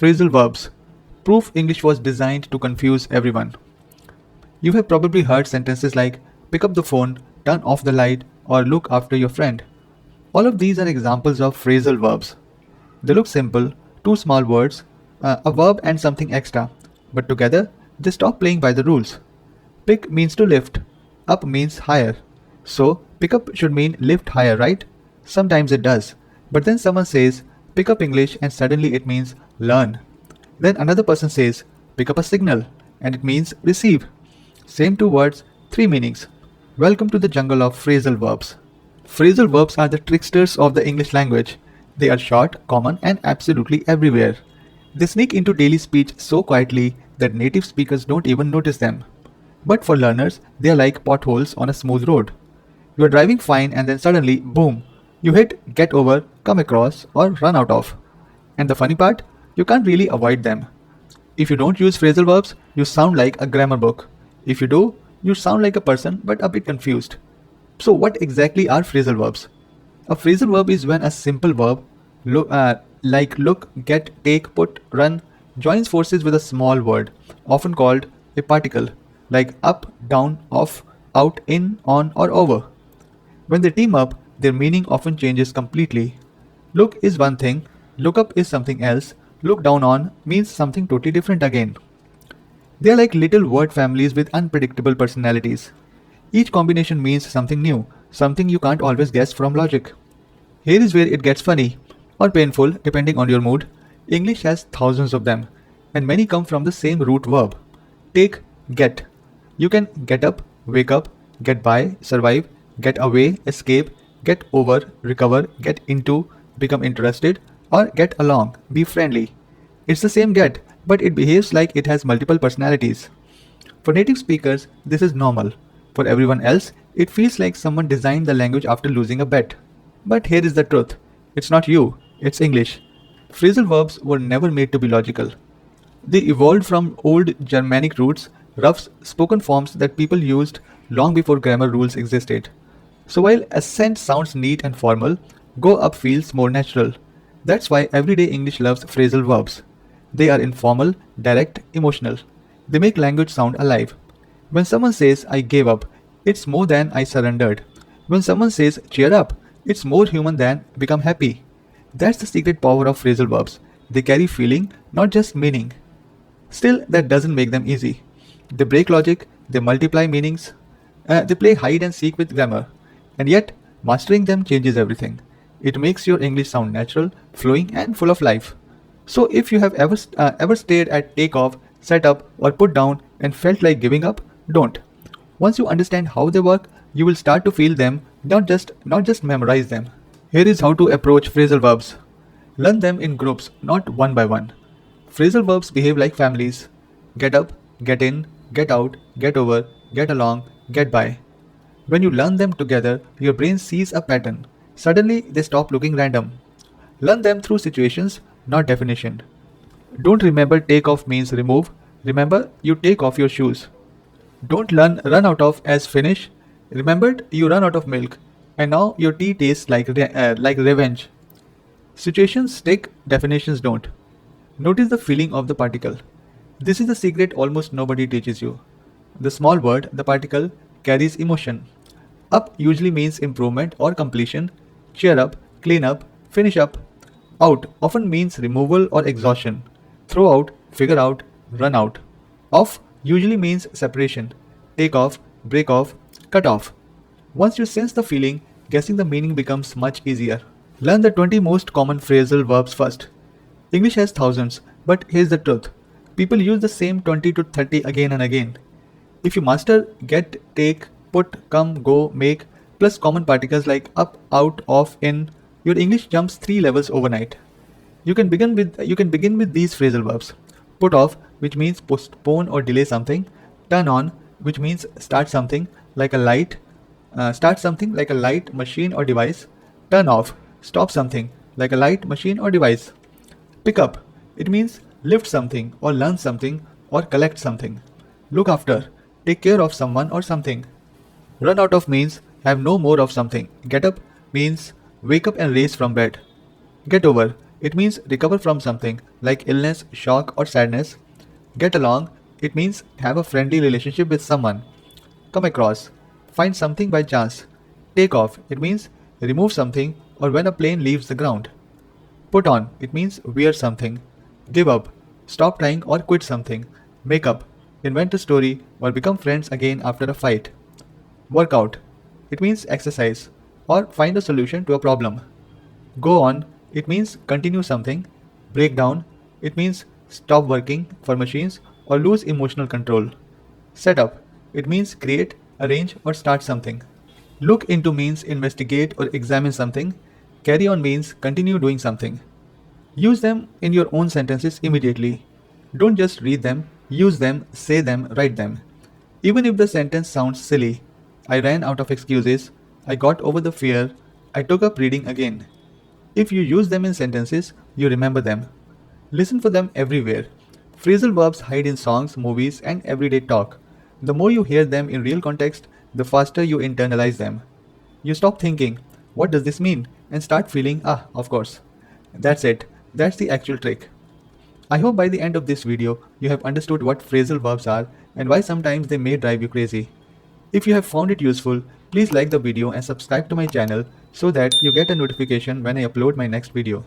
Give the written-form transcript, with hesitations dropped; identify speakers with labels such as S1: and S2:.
S1: Phrasal verbs. Proof English was designed to confuse everyone. You have probably heard sentences like pick up the phone, turn off the light, or look after your friend. All of these are examples of phrasal verbs. They look simple, two small words, a verb and something extra, but together they stop playing by the rules. Pick means to lift, up means higher. So, pick up should mean lift higher, right? Sometimes it does. But then someone says, pick up English and suddenly it means learn. Then another person says, pick up a signal and it means receive. Same two words, three meanings. Welcome to the jungle of phrasal verbs. Phrasal verbs are the tricksters of the English language. They are short, common, and absolutely everywhere. They sneak into daily speech so quietly that native speakers don't even notice them. But for learners, they are like potholes on a smooth road. You are driving fine and then suddenly, boom, you hit get over, come across, or run out of. And the funny part, you can't really avoid them. If you don't use phrasal verbs, you sound like a grammar book. If you do, you sound like a person but a bit confused. So, what exactly are phrasal verbs? A phrasal verb is when a simple verb, like look, get, take, put, run, joins forces with a small word, often called a particle, like up, down, off, out, in, on, or over. When they team up, their meaning often changes completely. Look is one thing, look up is something else, look down on means something totally different again. They are like little word families with unpredictable personalities. Each combination means something new, something you can't always guess from logic. Here is where it gets funny, or painful depending on your mood. English has thousands of them, and many come from the same root verb. Take get. You can get up, wake up, get by, survive, get away, escape, get over, recover, get into, become interested, or get along, be friendly. It's the same get, but it behaves like it has multiple personalities. For native speakers, this is normal. For everyone else, it feels like someone designed the language after losing a bet. But here is the truth. It's not you, it's English. Phrasal verbs were never made to be logical. They evolved from old Germanic roots, rough spoken forms that people used long before grammar rules existed. So while ascent sounds neat and formal, go up feels more natural. That's why everyday English loves phrasal verbs. They are informal, direct, emotional. They make language sound alive. When someone says, I gave up, it's more than I surrendered. When someone says, cheer up, it's more human than become happy. That's the secret power of phrasal verbs. They carry feeling, not just meaning. Still, that doesn't make them easy. They break logic, they multiply meanings, they play hide and seek with grammar. And yet, mastering them changes everything. It makes your English sound natural, flowing, and full of life. So, if you have ever stayed at takeoff, set up, or put down and felt like giving up, don't. Once you understand how they work, you will start to feel them, not just memorize them. Here is how to approach phrasal verbs. Learn them in groups, not one by one. Phrasal verbs behave like families. Get up, get in, get out, get over, get along, get by. When you learn them together, your brain sees a pattern. Suddenly, they stop looking random. Learn them through situations, not definition. Don't remember take off means remove. Remember, you take off your shoes. Don't learn run out of as finish. Remembered, you run out of milk. And now your tea tastes like revenge. Situations stick, definitions don't. Notice the feeling of the particle. This is the secret almost nobody teaches you. The small word, the particle, carries emotion. Up usually means improvement or completion. Cheer up, clean up, finish up. Out often means removal or exhaustion. Throw out, figure out, run out. Off usually means separation. Take off, break off, cut off. Once you sense the feeling, guessing the meaning becomes much easier. Learn the 20 most common phrasal verbs first. English has thousands, but here's the truth. People use the same 20 to 30 again and again. If you master get, take, put, come, go, make, plus common particles like up, out, off, in, your English jumps 3 levels overnight. You can begin with these phrasal verbs. Put off, which means postpone or delay something. Turn on, which means start something like a light, machine or device. Turn off, stop something like a light, machine or device. Pick up, it means lift something or learn something or collect something. Look after, take care of someone or something. Run out of means have no more of something. Get up means wake up and raise from bed. Get over It means recover from something like illness, shock, or sadness. Get along, it means have a friendly relationship with someone. Come across, find something by chance. Take off, it means remove something or when a plane leaves the ground. Put on, it means wear something. Give up, stop trying or quit something. Make up, invent a story or become friends again after a fight. Work out, it means exercise or find a solution to a problem. Go on, it means continue something. Break down, it means stop working for machines or lose emotional control. Set up, it means create, arrange, or start something. Look into means investigate or examine something. Carry on means continue doing something. Use them in your own sentences immediately. Don't just read them, use them, say them, write them. Even if the sentence sounds silly, I ran out of excuses, I got over the fear, I took up reading again. If you use them in sentences, you remember them. Listen for them everywhere. Phrasal verbs hide in songs, movies, and everyday talk. The more you hear them in real context, the faster you internalize them. You stop thinking, what does this mean? And start feeling, ah, of course. That's it. That's the actual trick. I hope by the end of this video, you have understood what phrasal verbs are and why sometimes they may drive you crazy. If you have found it useful, please like the video and subscribe to my channel so that you get a notification when I upload my next video.